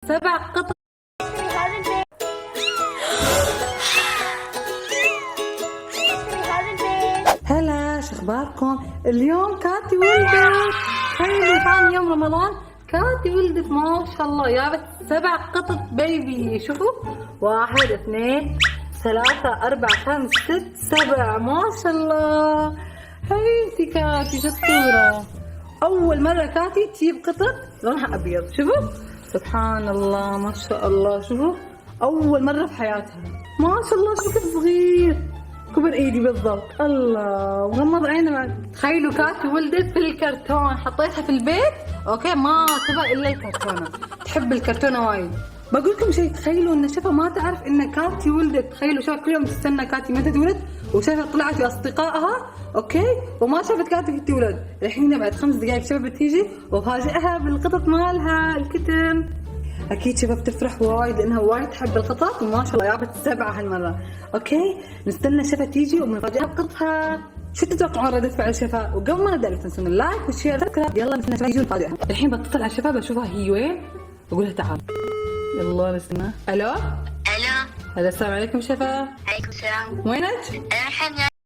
7 قطط. هلا، شو اخباركم؟ اليوم كاتي ولدت. تخيلوا ثاني يوم رمضان كاتي ولدت ما شاء الله، جابت 7 قطط بيبي. شوفوا، 1 2 3 4 5 6 7 ما شاء الله. حبيبتي كاتي شطورة. أول مرة كاتي تجيب قطط لونها أبيض. شوفوا سبحان الله ما شاء الله. شوفوا أول مرة في حياتها ما شاء الله. شوفوا كيف صغير، كبر ايدي بالضبط. الله، وغمض عيني بعد. تخيلوا كاتي ولدت في الكرتون، حطيتها في البيت اوكي، ما تبغى الا الكرتونه، تحب الكرتونه وايد. بقول لكم شيء، تخيلوا ان شفا ما تعرف ان كاتي ولدت. تخيلوا شفا كل يوم تستنى كاتي متى تولد، وشفا طلعت لاصدقائها اوكي، وما شافت كاتي تولد. الحين بعد 5 دقائق شفا بتيجي وفاجئها بالقطط مالها الكتم. اكيد شباب تفرح وايد لانها وايد تحب القطط، وما شاء الله جابت 7 هالمره. اوكي، نستنى شفا تيجي وبنفاجئها بقطها. شو تتوقعون ردة فعل شفا؟ وقبل ما نبدا لا تنسون اللايك والشير والسبسكرايب. يلا نستنى شفا يجي ونفاجئها. الحين بتصل على شفا بشوفها هي وين، بقول لها تعال. يلا نستنى. الو الو. هلا، السلام عليكم شفا. عليكم السلام. وينك؟ انا الحين